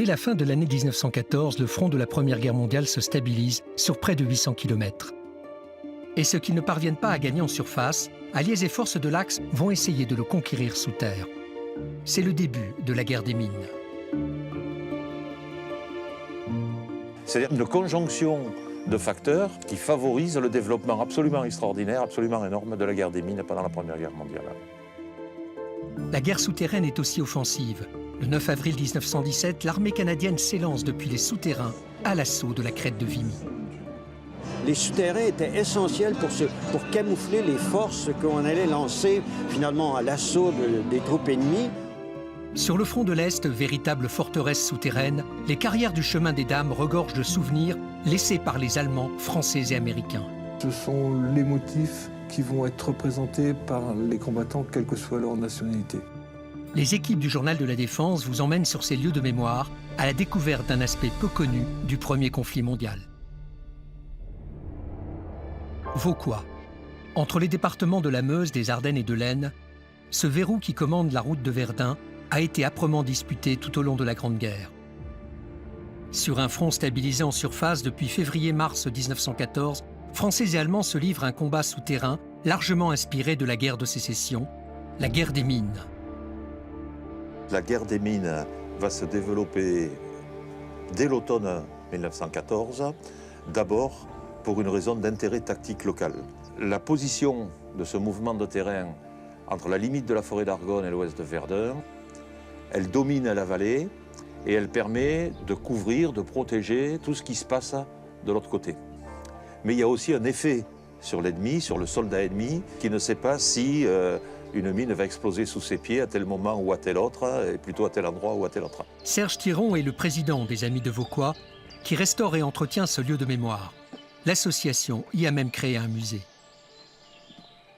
la fin de l'année 1914, le front de la Première Guerre mondiale se stabilise sur près de 800 km. Et ce qu'ils ne parviennent pas à gagner en surface, Alliés et forces de l'Axe vont essayer de le conquérir sous terre. C'est le début de la guerre des mines. C'est-à-dire une conjonction de facteurs qui favorisent le développement absolument extraordinaire, absolument énorme de la guerre des mines pendant la Première Guerre mondiale. La guerre souterraine est aussi offensive. Le 9 avril 1917, l'armée canadienne s'élance depuis les souterrains à l'assaut de la crête de Vimy. Les souterrains étaient essentiels pour camoufler les forces qu'on allait lancer finalement à l'assaut des troupes ennemies. Sur le front de l'Est, véritable forteresse souterraine, les carrières du chemin des Dames regorgent de souvenirs laissés par les Allemands, Français et Américains. Ce sont les motifs qui vont être représentés par les combattants, quelle que soit leur nationalité. Les équipes du Journal de la Défense vous emmènent sur ces lieux de mémoire à la découverte d'un aspect peu connu du premier conflit mondial. Vauquois. Entre les départements de la Meuse, des Ardennes et de l'Aisne, ce verrou qui commande la route de Verdun a été âprement disputé tout au long de la Grande Guerre. Sur un front stabilisé en surface depuis février-mars 1914, Français et Allemands se livrent un combat souterrain largement inspiré de la guerre de sécession, la guerre des mines. La guerre des mines va se développer dès l'automne 1914, d'abord pour une raison d'intérêt tactique local. La position de ce mouvement de terrain entre la limite de la forêt d'Argonne et l'ouest de Verdun, elle domine la vallée et elle permet de couvrir, de protéger tout ce qui se passe de l'autre côté. Mais il y a aussi un effet sur l'ennemi, sur le soldat ennemi, qui ne sait pas si une mine va exploser sous ses pieds à tel moment ou à tel autre, et plutôt à tel endroit ou à tel autre. Serge Thiron est le président des Amis de Vauquois, qui restaure et entretient ce lieu de mémoire. L'association y a même créé un musée.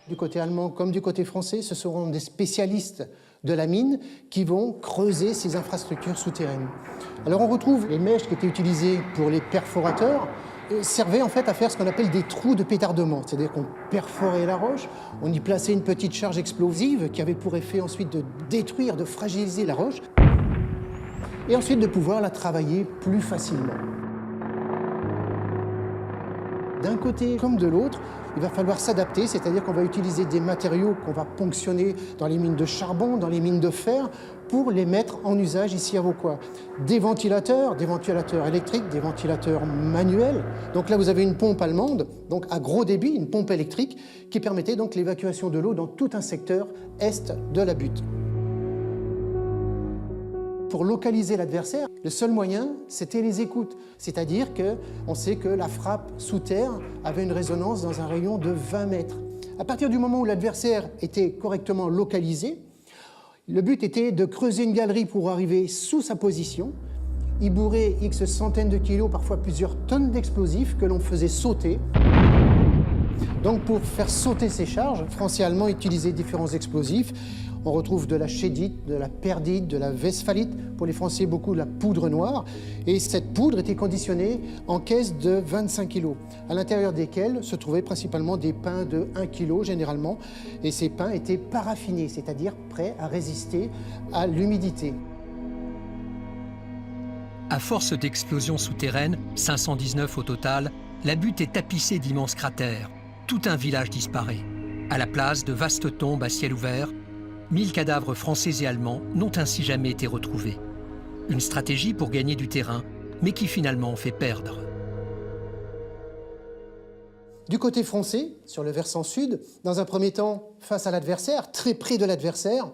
Du côté allemand comme du côté français, ce seront des spécialistes de la mine qui vont creuser ces infrastructures souterraines. Alors on retrouve les mèches qui étaient utilisées pour les perforateurs, servaient en fait à faire ce qu'on appelle des trous de pétardement. C'est-à-dire qu'on perforait la roche, on y plaçait une petite charge explosive qui avait pour effet ensuite de détruire, de fragiliser la roche, et ensuite de pouvoir la travailler plus facilement. D'un côté comme de l'autre, il va falloir s'adapter, c'est-à-dire qu'on va utiliser des matériaux qu'on va ponctionner dans les mines de charbon, dans les mines de fer, pour les mettre en usage ici à Vauquois. Des ventilateurs électriques, des ventilateurs manuels. Donc là, vous avez une pompe allemande, donc à gros débit, une pompe électrique, qui permettait donc l'évacuation de l'eau dans tout un secteur est de la butte. Pour localiser l'adversaire, le seul moyen, c'était les écoutes. C'est-à-dire qu'on sait que la frappe sous terre avait une résonance dans un rayon de 20 mètres. À partir du moment où l'adversaire était correctement localisé, le but était de creuser une galerie pour arriver sous sa position, y bourrer X centaines de kilos, parfois plusieurs tonnes d'explosifs que l'on faisait sauter. Donc pour faire sauter ces charges, Français et Allemands utilisaient différents explosifs. On retrouve de la chédite, de la perdite, de la westphalite. Pour les Français, beaucoup de la poudre noire. Et cette poudre était conditionnée en caisses de 25 kg, à l'intérieur desquelles se trouvaient principalement des pains de 1 kg généralement. Et ces pains étaient paraffinés, c'est-à-dire prêts à résister à l'humidité. À force d'explosions souterraines, 519 au total, la butte est tapissée d'immenses cratères. Tout un village disparaît. À la place, de vastes tombes à ciel ouvert, 1000 cadavres français et allemands n'ont ainsi jamais été retrouvés. Une stratégie pour gagner du terrain, mais qui finalement fait perdre. Du côté français, sur le versant sud, dans un premier temps, face à l'adversaire, très près de l'adversaire,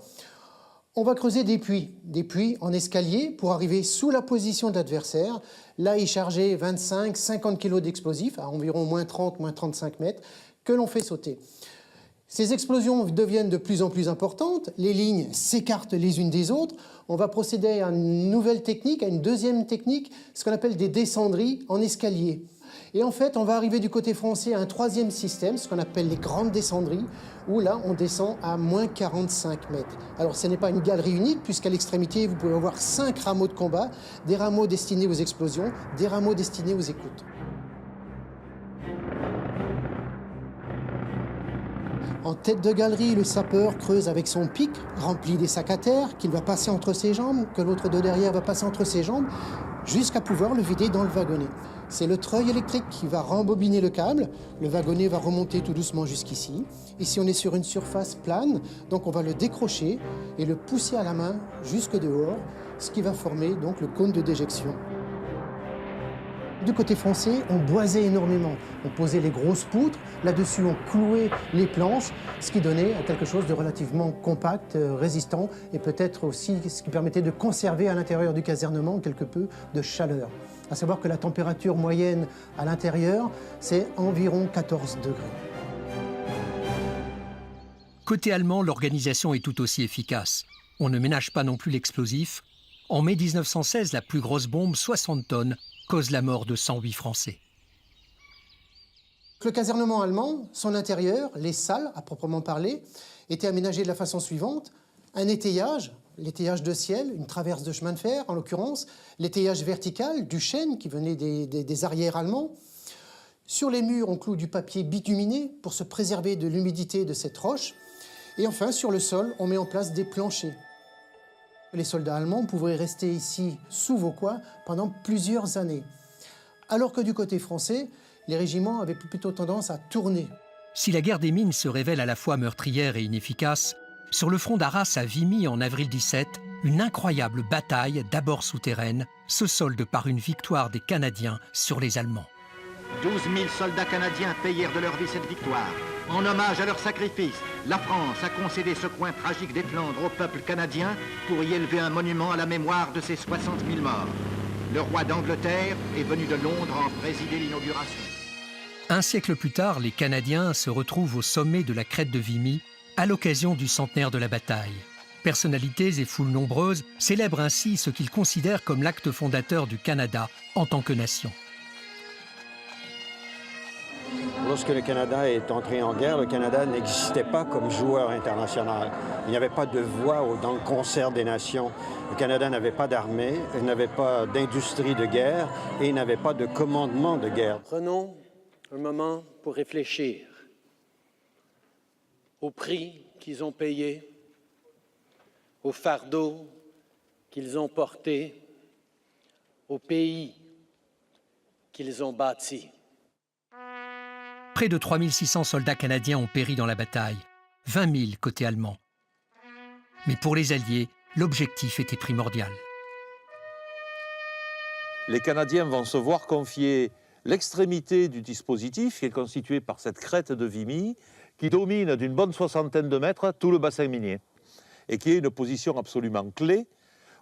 on va creuser des puits en escalier pour arriver sous la position de l'adversaire. Là, y charger 25-50 kg d'explosifs, à environ moins 30, moins 35 mètres, que l'on fait sauter. Ces explosions deviennent de plus en plus importantes, les lignes s'écartent les unes des autres, on va procéder à une nouvelle technique, à une deuxième technique, ce qu'on appelle des descendries en escalier. Et en fait, on va arriver du côté français à un troisième système, ce qu'on appelle les grandes descendries, où là, on descend à moins 45 mètres. Alors, ce n'est pas une galerie unique, puisqu'à l'extrémité, vous pouvez avoir 5 rameaux de combat, des rameaux destinés aux explosions, des rameaux destinés aux écoutes. En tête de galerie, le sapeur creuse avec son pic, rempli des sacs à terre, qu'il va passer entre ses jambes, que l'autre de derrière va passer entre ses jambes, jusqu'à pouvoir le vider dans le wagonnet. C'est le treuil électrique qui va rembobiner le câble. Le wagonnet va remonter tout doucement jusqu'ici. Ici, on est sur une surface plane, donc on va le décrocher et le pousser à la main jusque dehors, ce qui va former donc le cône de déjection. Du côté français, on boisait énormément. On posait les grosses poutres, là-dessus on clouait les planches, ce qui donnait quelque chose de relativement compact, résistant, et peut-être aussi ce qui permettait de conserver à l'intérieur du casernement quelque peu de chaleur. À savoir que la température moyenne à l'intérieur, c'est environ 14 degrés. Côté allemand, l'organisation est tout aussi efficace. On ne ménage pas non plus l'explosif. En mai 1916, la plus grosse bombe, 60 tonnes, cause la mort de 108 Français. Le casernement allemand, son intérieur, les salles à proprement parler, étaient aménagées de la façon suivante. Un étayage, l'étayage de ciel, une traverse de chemin de fer en l'occurrence, l'étayage vertical du chêne qui venait des arrières allemands. Sur les murs, on cloue du papier bituminé pour se préserver de l'humidité de cette roche. Et enfin, sur le sol, on met en place des planchers. Les soldats allemands pouvaient rester ici, sous Vauquois, pendant plusieurs années. Alors que du côté français, les régiments avaient plutôt tendance à tourner. Si la guerre des mines se révèle à la fois meurtrière et inefficace, sur le front d'Arras à Vimy en avril 17, une incroyable bataille, d'abord souterraine, se solde par une victoire des Canadiens sur les Allemands. 12 000 soldats canadiens payèrent de leur vie cette victoire. En hommage à leur sacrifice, la France a concédé ce coin tragique des Flandres au peuple canadien pour y élever un monument à la mémoire de ses 60 000 morts. Le roi d'Angleterre est venu de Londres en présider l'inauguration. Un siècle plus tard, les Canadiens se retrouvent au sommet de la crête de Vimy à l'occasion du centenaire de la bataille. Personnalités et foules nombreuses célèbrent ainsi ce qu'ils considèrent comme l'acte fondateur du Canada en tant que nation. Lorsque le Canada est entré en guerre, le Canada n'existait pas comme joueur international. Il n'y avait pas de voix dans le concert des nations. Le Canada n'avait pas d'armée, il n'avait pas d'industrie de guerre et il n'avait pas de commandement de guerre. Prenons un moment pour réfléchir au prix qu'ils ont payé, au fardeau qu'ils ont porté, au pays qu'ils ont bâti. Près de 3600 soldats canadiens ont péri dans la bataille, 20 000 côté allemand. Mais pour les Alliés, l'objectif était primordial. Les Canadiens vont se voir confier l'extrémité du dispositif, qui est constitué par cette crête de Vimy, qui domine d'une bonne soixantaine de mètres tout le bassin minier, et qui est une position absolument clé,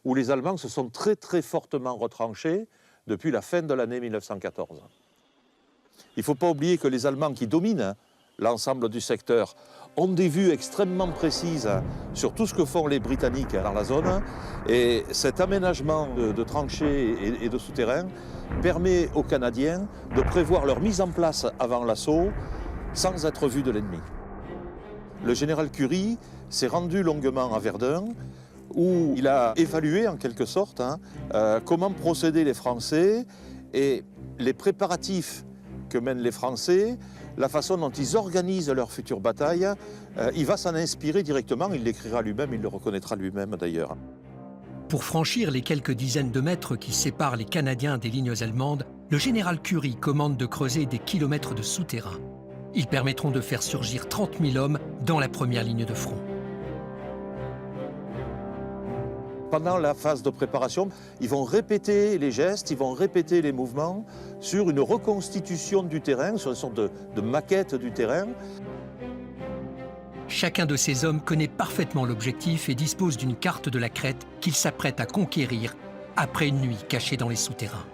où les Allemands se sont très très fortement retranchés depuis la fin de l'année 1914. Il ne faut pas oublier que les Allemands qui dominent l'ensemble du secteur ont des vues extrêmement précises sur tout ce que font les Britanniques dans la zone. Et cet aménagement de tranchées et de souterrains permet aux Canadiens de prévoir leur mise en place avant l'assaut sans être vus de l'ennemi. Le général Curie s'est rendu longuement à Verdun où il a évalué en quelque sorte comment procédaient les Français et les préparatifs que mènent les Français, la façon dont ils organisent leur future bataille. Il va s'en inspirer directement, il l'écrira lui-même, il le reconnaîtra lui-même d'ailleurs. Pour franchir les quelques dizaines de mètres qui séparent les Canadiens des lignes allemandes, le général Curie commande de creuser des kilomètres de souterrains. Ils permettront de faire surgir 30 000 hommes dans la première ligne de front. Pendant la phase de préparation, ils vont répéter les gestes, ils vont répéter les mouvements sur une reconstitution du terrain, sur une sorte de maquette du terrain. Chacun de ces hommes connaît parfaitement l'objectif et dispose d'une carte de la crête qu'il s'apprête à conquérir après une nuit cachée dans les souterrains.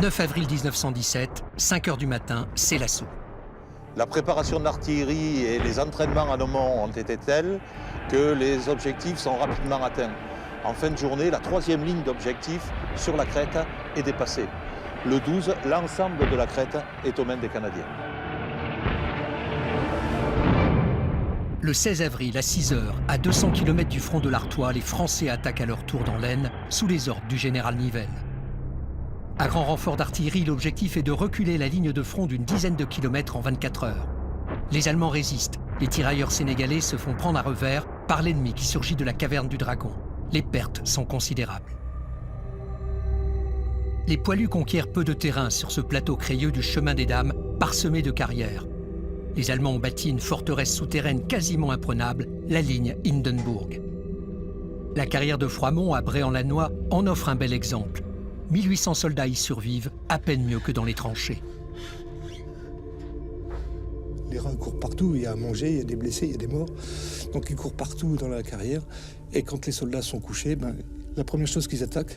9 avril 1917, 5 heures du matin, c'est l'assaut. La préparation de l'artillerie et les entraînements en amont ont été tels que les objectifs sont rapidement atteints. En fin de journée, la troisième ligne d'objectifs sur la crête est dépassée. Le 12, l'ensemble de la crête est aux mains des Canadiens. Le 16 avril, à 6 heures, à 200 km du front de l'Artois, les Français attaquent à leur tour dans l'Aisne, sous les ordres du général Nivelle. À grand renfort d'artillerie, l'objectif est de reculer la ligne de front d'une dizaine de kilomètres en 24 heures. Les Allemands résistent. Les tirailleurs sénégalais se font prendre à revers par l'ennemi qui surgit de la caverne du Dragon. Les pertes sont considérables. Les poilus conquièrent peu de terrain sur ce plateau crayeux du chemin des Dames, parsemé de carrières. Les Allemands ont bâti une forteresse souterraine quasiment imprenable, la ligne Hindenburg. La carrière de Froidmont à Bray-en-Lannoy en offre un bel exemple. 1800 soldats y survivent, à peine mieux que dans les tranchées. Les rats courent partout, il y a à manger, il y a des blessés, il y a des morts. Donc ils courent partout dans la carrière. Et quand les soldats sont couchés, la première chose qu'ils attaquent,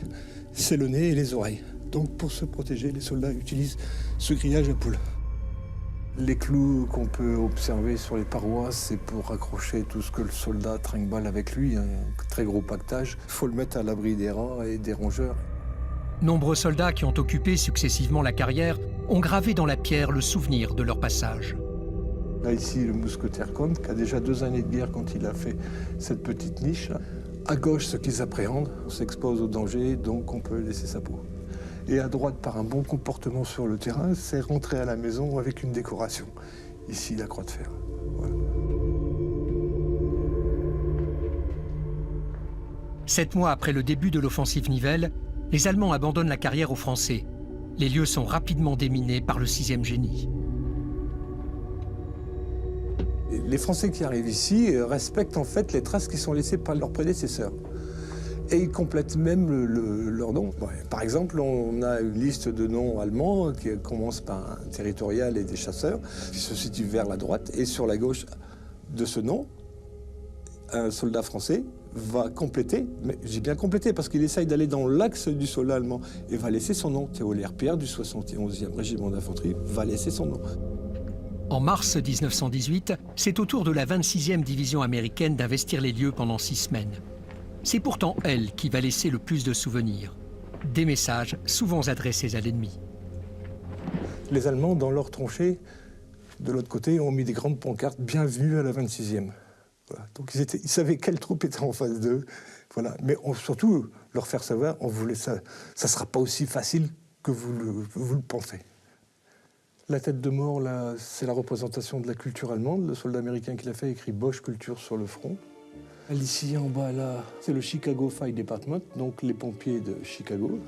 c'est le nez et les oreilles. Donc pour se protéger, les soldats utilisent ce grillage à poules. Les clous qu'on peut observer sur les parois, c'est pour accrocher tout ce que le soldat trinque-balle avec lui, un très gros pactage. Il faut le mettre à l'abri des rats et des rongeurs. Nombreux soldats qui ont occupé successivement la carrière ont gravé dans la pierre le souvenir de leur passage. Là ici, le mousquetaire Comte, qui a déjà 2 années de guerre quand il a fait cette petite niche. À gauche, ce qu'ils appréhendent, on s'expose au danger, donc on peut laisser sa peau. Et à droite, par un bon comportement sur le terrain, c'est rentrer à la maison avec une décoration. Ici, la croix de fer. Voilà. 7 mois après le début de l'offensive Nivelle, les Allemands abandonnent la carrière aux Français. Les lieux sont rapidement déminés par le 6e génie. Les Français qui arrivent ici respectent en fait les traces qui sont laissées par leurs prédécesseurs. Et ils complètent même leur nom. Par exemple, on a une liste de noms allemands qui commence par un territorial et des chasseurs, qui se situe vers la droite. Et sur la gauche de ce nom, un soldat français va compléter, mais j'ai bien complété parce qu'il essaye d'aller dans l'axe du soldat allemand et va laisser son nom. Théo Lerpierre du 71e régiment d'infanterie va laisser son nom. En mars 1918, c'est au tour de la 26e division américaine d'investir les lieux pendant 6 semaines. C'est pourtant elle qui va laisser le plus de souvenirs. Des messages souvent adressés à l'ennemi. Les Allemands, dans leurs tranchées, de l'autre côté, ont mis des grandes pancartes « Bienvenue à la 26e ». Voilà. Donc ils savaient quelle troupe était en face d'eux. Voilà. Mais surtout, leur faire savoir, on voulait ça ne sera pas aussi facile que vous le pensez. La tête de mort, là, c'est la représentation de la culture allemande. Le soldat américain qui l'a fait écrit Bosch Culture sur le front. Ici, en bas, là, c'est le Chicago Fire Department, donc les pompiers de Chicago.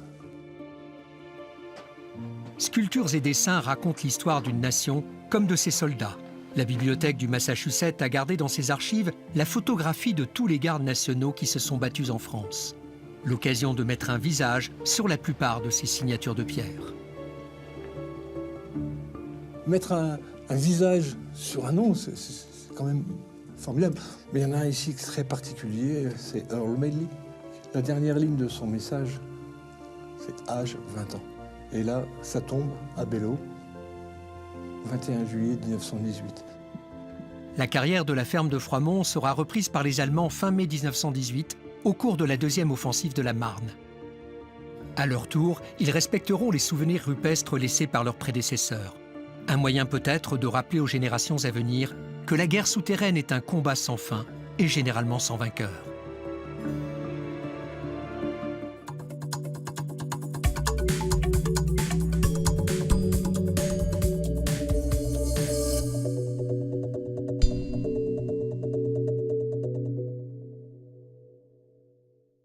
Sculptures et dessins racontent l'histoire d'une nation comme de ses soldats. La bibliothèque du Massachusetts a gardé dans ses archives la photographie de tous les gardes nationaux qui se sont battus en France. L'occasion de mettre un visage sur la plupart de ces signatures de pierre. Mettre un visage sur un nom, c'est quand même formidable. Mais il y en a un ici très particulier, c'est Earl Medley. La dernière ligne de son message, c'est âge 20 ans. Et là, ça tombe à Bello, 21 juillet 1918. La carrière de la ferme de Froidmont sera reprise par les Allemands fin mai 1918 au cours de la 2e offensive de la Marne. À leur tour, ils respecteront les souvenirs rupestres laissés par leurs prédécesseurs. Un moyen peut-être de rappeler aux générations à venir que la guerre souterraine est un combat sans fin et généralement sans vainqueur.